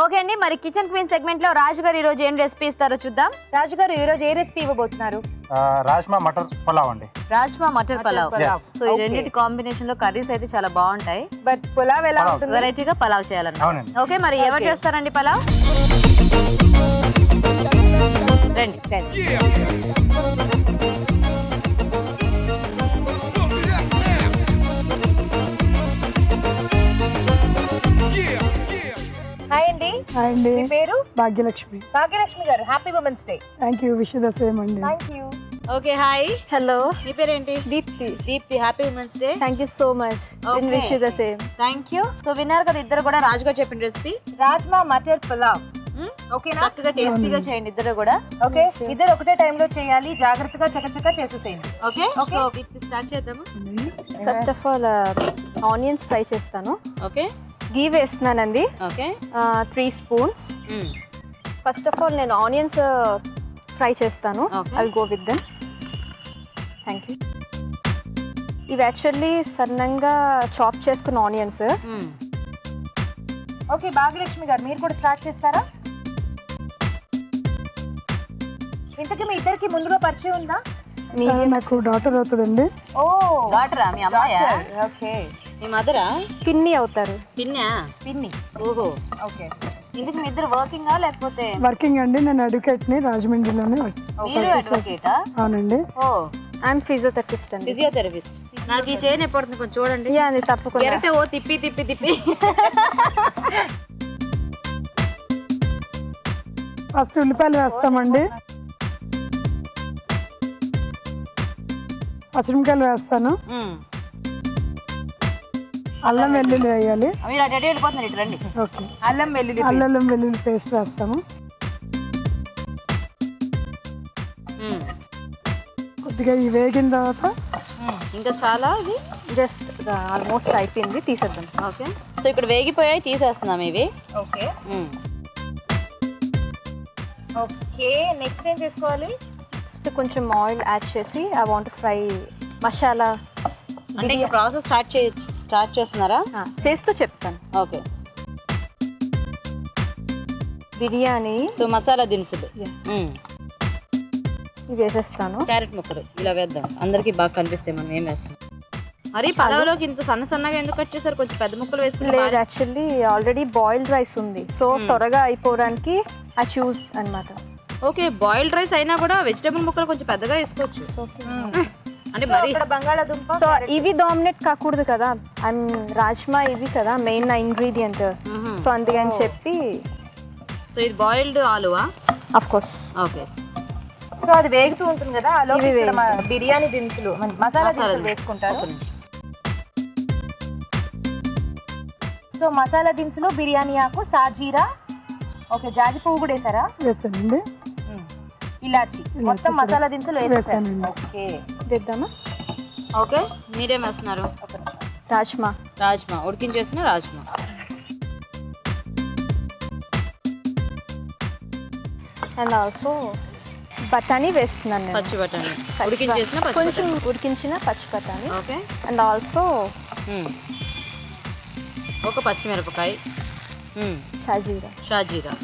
Okay అండి, మరి kitchen queen segment లో రాజు గారు ఈ రోజు ఏం రెసిపీ ఇస్తారో చూద్దాం. రాజు గారు ఈ రోజు ఏ రెసిపీ ఇవ్వబోతున్నారు? రాజ్మా మటర్ పులావ్ అండి. రాజ్మా మటర్ పులావ్. సో ఈ రెండింటి కాంబినేషన్ లో కర్రీస్ అయితే చాలా బాగుంటాయి. బట్ పులావ్ ఎలా ఉంటుంది? వెరైటీగా పలావ్ చేయాలన్న. ఓకే, మరి ఎవరు చేస్తారండి పలావ్? రండి రండి. హాయ్ అండి. హాయ్ అండి. మీ పేరు? భాగ్యలక్ష్మి. భాగ్యలక్ష్మి గారు, happy women's day. Thank you, wish the same అండి. Thank you. Okay, hi. Hello, మీ పేరేంటి? Deepthi. Deepthi, happy women's day. Thank you so much. Okay. Wish you the same. Thank you. So విన్నారు కదా ఇద్దరు కూడా రాజు గారు చెప్పిన రెసిపీ. రాజ్మా మటర్ పులావ్. ఓకేనా? చక్కగా టేస్టీగా చేయండి ఇద్దరు కూడా. ఓకే, ఇద్దరు ఒకటే టైంలో చేయాలి. జాగ్రత్తగా చకచకా చేసేసేయండి. ఓకే సో దీప్తి స్టార్ట్ చేద్దాము. First of all onions fry చేస్తాను. ఓకే, గీ వేస్తున్నానండి. Okay, 3 spoons. First of all నేను ఆనియన్స్ ఫ్రై చేస్తాను. Okay. I go with them. Thank you. ఇవి యాక్చువల్లీ సన్నంగా చాప్ చేసుకున్న ఆనియన్స్. ఓకే, భాగ్యలక్ష్మి గారు మీరు కూడా స్టార్ట్ చేస్తారా? ఇంతకీ మీ ఇద్దరికి ముందుగా పరిచయం ఉందా? నాకు డాటర్ అవుతుందండి. ఓ, డాటరా మీ అమ్మాయా? ఓకే. మీ మదరా? పిన్ని అవుతారు. పిన్నా? పిన్ని. ఓహో, ఓకే. ఇందుకు మీ ఇద్దరు వర్కింగా లేకపోతే? వర్కింగ్ అండి. నేను అడ్వకేట్ని, రాజమండ్రిలోనే మీరు అడ్వకేటా? అవునండి. ఓ, ఐఎమ్ ఫిజియోథెరపిస్ట్ అండి. ఫిజియోథెరపిస్ట్. నాకు ఈ చైన్ ఎప్పుడు కొంచెం చూడండి. యా, అది తప్పకుండా. ఎరటే ఓ తిప్పి తిప్పి తిప్పి. ఫస్ట్ ఉల్లిపాయలు వేస్తామండి. పచ్చిమిరపకాయలు వేస్తాను. అల్లం వెల్లుల్లి వేయాలి. మీరు అటు అటు వెళ్ళిపోతున్నారు, ఇటు రండి. ఓకే. అల్లం వెల్లుల్లి అల్లం వెల్లుల్లి పేస్ట్ వేస్తాము. కొద్దిగా ఇవి వేగిన తర్వాత ఇంకా చాలా ఇది జస్ట్ ఆల్మోస్ట్ అయిపోయింది, తీసేద్దాం. ఓకే. సో ఇక్కడ వేగిపోయాయి, తీసేస్తున్నాం ఇవి. ఓకే. ఓకే, నెక్స్ట్ ఏం చేసుకోవాలి? నెక్స్ట్ కొంచెం ఆయిల్ యాడ్ చేసి ఐ వాంట్ ఫ్రై మసాలా. అంటే ఇంకా ప్రాసెస్ స్టార్ట్ చేస్తున్నారా? చేస్తూ చెప్తాను. ఓకే. బిర్యానీ. సో మసాలా దినుసులు ఇవి వేసేస్తాను. క్యారెట్ ముక్కలు ఇలా వేద్దాం, అందరికి బాగా కనిపిస్తాయి మనం ఏం వేస్తాం. మరి పలావ్లోకి ఇంత సన్నగా ఎందుకు కట్ చేశారు? కొంచెం పెద్ద ముక్కలు లేదు, వేసుకుంటే. యాక్చువల్లీ ఆల్రెడీ బాయిల్డ్ రైస్ ఉంది, సో త్వరగా అయిపోవడానికి ఐ చూస్ అన్నమాట. ఓకే, బాయిల్డ్ రైస్ అయినా కూడా వెజిటేబుల్ ముక్కలు కొంచెం పెద్దగా వేసుకోవచ్చు. అంటే మరి బంగాళాదుంప. సో ఇవి డామినేట్ కాకూడదు కదా, రాజ్మా ఇవి కదా మెయిన్ ఇంగ్రీడియంట్. సో అందుకని చెప్పి. సో ఇది బాయిల్డ్ ఆలువా? Of course. ఓకే. సో అది వేగుతూ ఉంటుంది కదా, అలోకి ఇక్కడ బిర్యానీ దినుసులు, మసాలా దినుసులు వేసుకుంటారు. సో మసాలా దినుసులు, బిర్యానీ ఆకు, సాజీరా, ఓకే, జాజి పువ్వు కూడా వేసారా? వేసానండి. ఇలాచి, మొత్తం మసాలా దినుసులు వేసేసాను. ఓకే, వేద్దామా? ఓకే, మీరేం వేస్తున్నారు? రాజ్మా. రాజ్మా ఉడికించేసిన రాజ్మా. అండ్ ఆల్సో బఠానీ వేస్తున్నాను నేను. పచ్చి బఠానీ ఉడికించేసిన పచ్చి కొంచెం ఉడికించిన పచ్చి బఠానీ. ఓకే. అండ్ ఆల్సో ఒక పచ్చిమిరపకాయ, షాజీరా.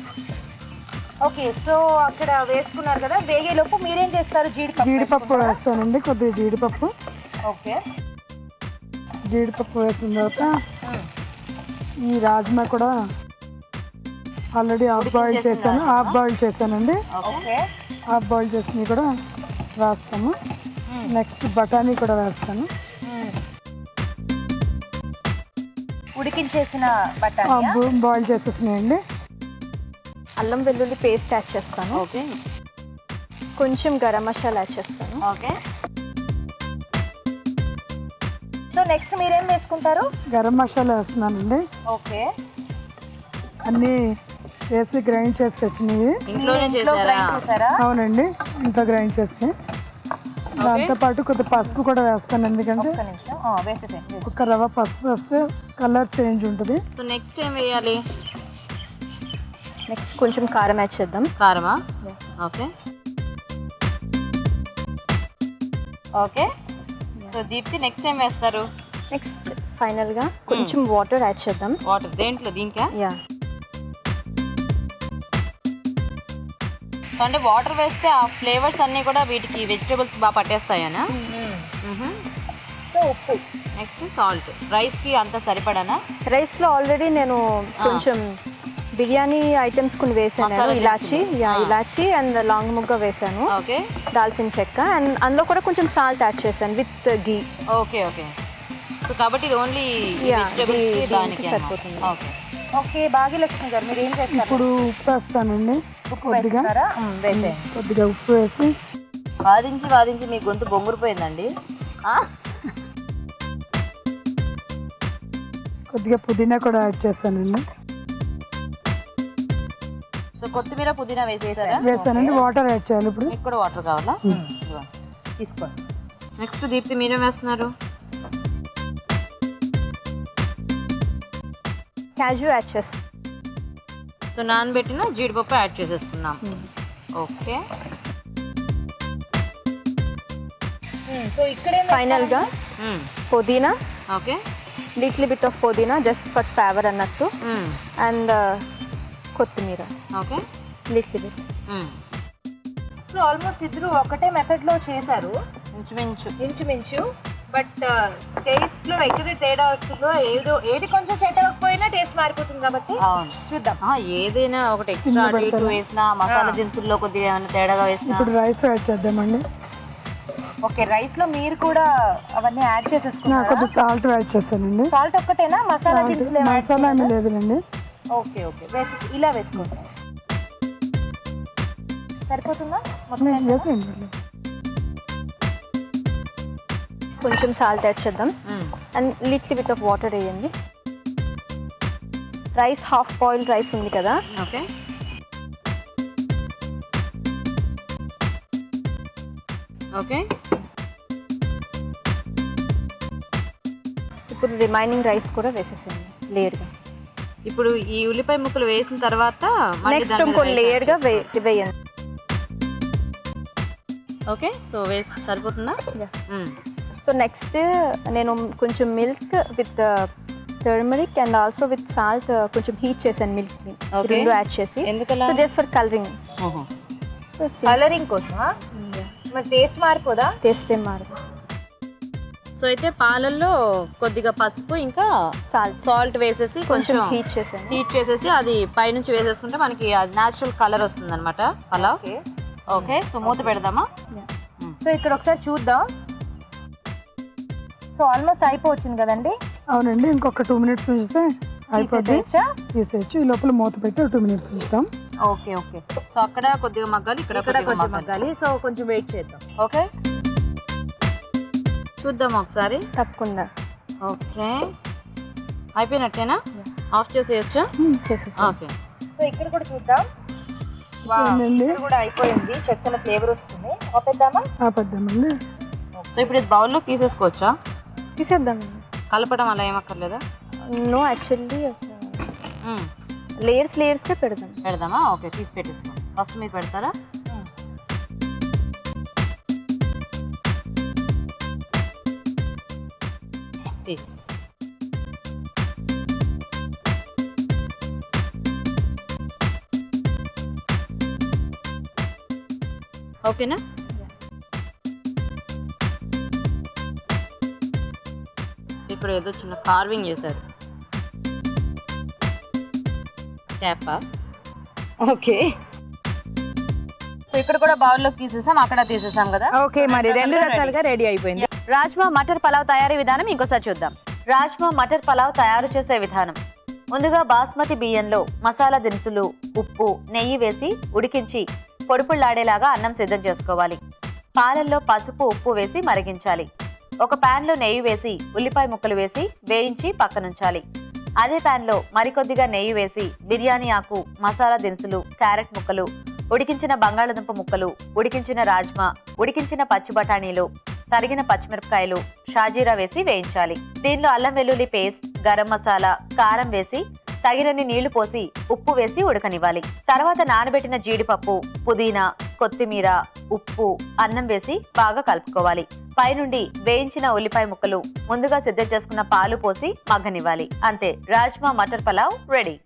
ఓకే. సో అక్కడ వేసుకున్నారు కదా, వేగేలోపు మీరేం చేస్తారు? జీడిపప్పు వేస్తానండి, కొద్దిగా జీడిపప్పు. ఓకే. జీడిపప్పు వేసిన తర్వాత ఈ రాజ్మా కూడా ఆల్రెడీ హాఫ్ బాయిల్ చేశానండి. ఓకే. హాఫ్ బాయిల్ చేసినవి కూడా వేస్తాము. నెక్స్ట్ బఠానీ కూడా వేస్తాను. ఉడికించేసిన బఠానీ బాయిల్ చేసేసినాయండి. అల్లం వెల్లుల్లి పేస్ట్ యాడ్ చేస్తాను. ఓకే. కొంచెం గరం మసాలా యాడ్ చేస్తాను. ఓకే. సో నెక్స్ట్ మీరేం వేసుకుంటారు? గరం మసాలా వేస్తున్నానండి. ఓకే. అన్నీ వేసి గ్రైండ్ చేసి తెచ్చినవి. ఇంట్లోనే చేశారా? అవునండి, ఇంట్లో గ్రైండ్ చేసి. దాంతోపాటు కొద్దిగా పసుపు కూడా వేస్తాను, ఎందుకంటే ఒక రవ్వ పసుపు వేస్తే కలర్ చేంజ్ ఉంటుంది. సో నెక్స్ట్ ఏం వేయాలి? నెక్స్ట్ కొంచెం కారం యాడ్ చేద్దాం. కారమా? Okay. Okay. So Deepthi next ఏం వేస్తారు? నెక్స్ట్ ఫైనల్గా కొంచెం వాటర్ యాడ్ చేద్దాం. వాటర్ దేంట్లో? దీనికా? యా. అంటే వాటర్ వేస్తే ఆ ఫ్లేవర్స్ అన్నీ కూడా వీటికి వెజిటేబుల్స్ బాగా పట్టేస్తాయనా? సో ఉప్పు, నెక్స్ట్ సాల్ట్. రైస్కి అంత సరిపడానా? రైస్లో ఆల్రెడీ నేను కొంచెం బిర్యానీ ఐటమ్స్ కొన్ని వేసాను. ఇలాచి ఇలాచి అండ్ లాంగ్ ముగ్గ వేసాను, ఓకే, దాల్చిన చెక్క, అండ్ అందులో కూడా కొంచెం సాల్ట్ యాడ్ చేశాను with ghee. Okay okay. So కాబట్టి ఇది ఓన్లీ వెజిటేబుల్స్ దానికి సరిపోతుంది. Okay okay. భాగ్యలక్ష్మి గారు మీరు ఏం చేస్తారు? ఇప్పుడు ఉప్పు వేస్తానండి, ఉప్పు వేస్తారా? వేసే. కొద్దిగా ఉప్పు వేసి వాదించి వాదించి మీ గొంతు బొంగురిపోయిందండి. కొద్దిగా పుదీనా కూడా యాడ్ చేస్తానండి. సో కొత్తిమీర పుదీనా వేసేసారా? వేస్తానండి. వాటర్ యాడ్ చేయాలి ఇప్పుడు. మీకు కూడా వాటర్ కావాలా? తీసుకోండి. నెక్స్ట్ దీప్తి మీరేం వేస్తున్నారు? క్యాజు యాడ్ చేస్తాను. సో నానబెట్టిన జీడిపప్పు యాడ్ చేసేస్తున్నాం. ఓకే. సో ఇక్కడే ఫైనల్గా పుదీనా, ఓకే, లిటిల్ బిట్ ఆఫ్ పుదీనా జస్ట్ ఫర్ ఫ్లేవర్ అన్నట్టు, అండ్ కొత్తిమీర okay, little bit. So almost ఇద్దరు ఒకటే మెథడ్ లో చేశారు ఇంచుమించు. బట్ టేస్ట్ లో ఎక్కడ తేడా వస్తుందో, ఏది కొంచెం సెట్ అవ్వకపోయినా టేస్ట్ మారిపోతుంది కాబట్టి చూద్దాం. ఏదైనా ఒకటి ఎక్స్ట్రా ఇటు వేసినా, మసాలా దినుసుల్లో కొద్దిగా ఏమైనా తేడాగా వేసినా. ఇప్పుడు రైస్ యాడ్ చేద్దామండి. ఓకే, రైస్ లో మీరు కూడా అవన్నీ యాడ్ చేసేసుకున్నారు. కొద్దిగా సాల్ట్ యాడ్ చేస్తానండి. సాల్ట్ ఒక్కటేనా? మసాలా దినుసులు మసాలా ఏమీ లేదులేండి. ఓకే ఓకే, ఇలా వేసుకోండి. సరిపోతుందా? వేసేయండి. కొంచెం సాల్ట్ యాడ్ చేద్దాం and little bit of water వేయండి. రైస్ హాఫ్ బాయిల్డ్ రైస్ ఉంది కదా, ఓకే, ఓకే. ఇప్పుడు రిమైనింగ్ రైస్ కూడా వేసేసేయండి లేయర్గా. ఇప్పుడు ఈ ఉల్లిపాయ ముక్కలు వేసిన తర్వాత నెక్స్ట్ ఇంకో లేయర్గా వేయండి. ఓకే, సో వేసి సరిపోతుందా? సో నెక్స్ట్ నేను కొంచెం milk with turmeric and also with salt కొంచెం హీట్ చేశాను. మిల్క్ రెండు యాడ్ చేసి, ఎందుకలా? So just for colouring. Colouring కోసమా? మరి టేస్ట్ మారిపోదా? టేస్ట్ ఏం మారదు. సో అయితే పాలల్లో కొద్దిగా పసుపు ఇంకా సాల్ట్ వేసేసి కొంచెం కొంచెం హీట్ చేసేసి అది పైనుంచి వేసేసుకుంటే మనకి న్యాచురల్ కలర్ వస్తుంది అనమాట పలావ్. ఓకే, సో మూత పెడదామా? సో ఇక్కడ ఒకసారి చూద్దాం. సో ఆల్మోస్ట్ అయిపోవచ్చింది కదండి. అవునండి, ఇంకొక 2 minutes ఉంచితే అయిపోద్ది. తీసేయచ్చు. ఈ లోపల మూత పెట్టి 2 minutes ఉంచుతాం. Okay okay. సో అక్కడ కొద్దిగా మగ్గాలి, ఇక్కడ కొంచెం మగ్గాలి. సో కొంచెం వెయిట్ చేద్దాం. ఓకే, చూద్దాం ఒకసారి. తప్పకుండా. ఓకే, అయిపోయినట్టేనా? ఆఫ్ చేసేయచ్చా? చేసేసాం. ఓకే, సో ఇక్కడ కూడా చూద్దాం. ఇక్కడ కూడా అయిపోయింది. చక్కల ఫ్లేవర్ వస్తుంది. ఆపేద్దామండి. సో ఇప్పుడు ఇది బౌల్లో తీసేసుకోవచ్చా? తీసేద్దాం. కలపడం అలా ఏమక్కర్లేదా? నో, యాక్చువల్లీ లేయర్స్గా పెడదామా? ఓకే, తీసి పెట్టేసుకోండి. ఫస్ట్ మీరు పెడతారా? ఓకేనా? ఇప్పుడు ఏదో చిన్న కార్వింగ్ చేశారు. క్యాపా? ఓకే. సో ఇక్కడ కూడా బౌల్లోకి తీసేసాం, అక్కడ తీసేసాం కదా. ఓకే, మరి 2 రకాలుగా రెడీ అయిపోయింది. రాజ్మా మటర్ పలావ్ తయారీ విధానం ఇంకోసారి చూద్దాం. రాజ్మా మటర్ పలావ్ తయారు చేసే విధానం. ముందుగా బాస్మతి బియ్యంలో మసాలా దినుసులు, ఉప్పు, నెయ్యి వేసి ఉడికించి పొడిపుళ్లాడేలాగా అన్నం సిద్ధం చేసుకోవాలి. పాలల్లో పసుపు, ఉప్పు వేసి మరిగించాలి. ఒక ప్యాన్లో నెయ్యి వేసి ఉల్లిపాయ ముక్కలు వేసి వేయించి పక్కనుంచాలి. అదే ప్యాన్లో మరికొద్దిగా నెయ్యి వేసి బిర్యానీ ఆకు, మసాలా దినుసులు, క్యారెట్ ముక్కలు, ఉడికించిన బంగాళదుంప ముక్కలు, ఉడికించిన రాజ్మా, ఉడికించిన పచ్చి బఠానీలు, తరిగిన పచ్చిమిరపకాయలు, షాజీరా వేసి వేయించాలి. దీనిలో అల్లం వెల్లుల్లి పేస్ట్, గరం మసాలా, కారం వేసి తగినన్ని నీళ్లు పోసి ఉప్పు వేసి ఉడకనివ్వాలి. తర్వాత నానబెట్టిన జీడిపప్పు, పుదీనా, కొత్తిమీర, ఉప్పు, అన్నం వేసి బాగా కలుపుకోవాలి. పైనుండి వేయించిన ఉల్లిపాయ ముక్కలు, ముందుగా సిద్ధం చేసుకున్న పాలు పోసి మగ్గనివ్వాలి. అంతే, రాజ్మా మటర్ పలావ్ రెడీ.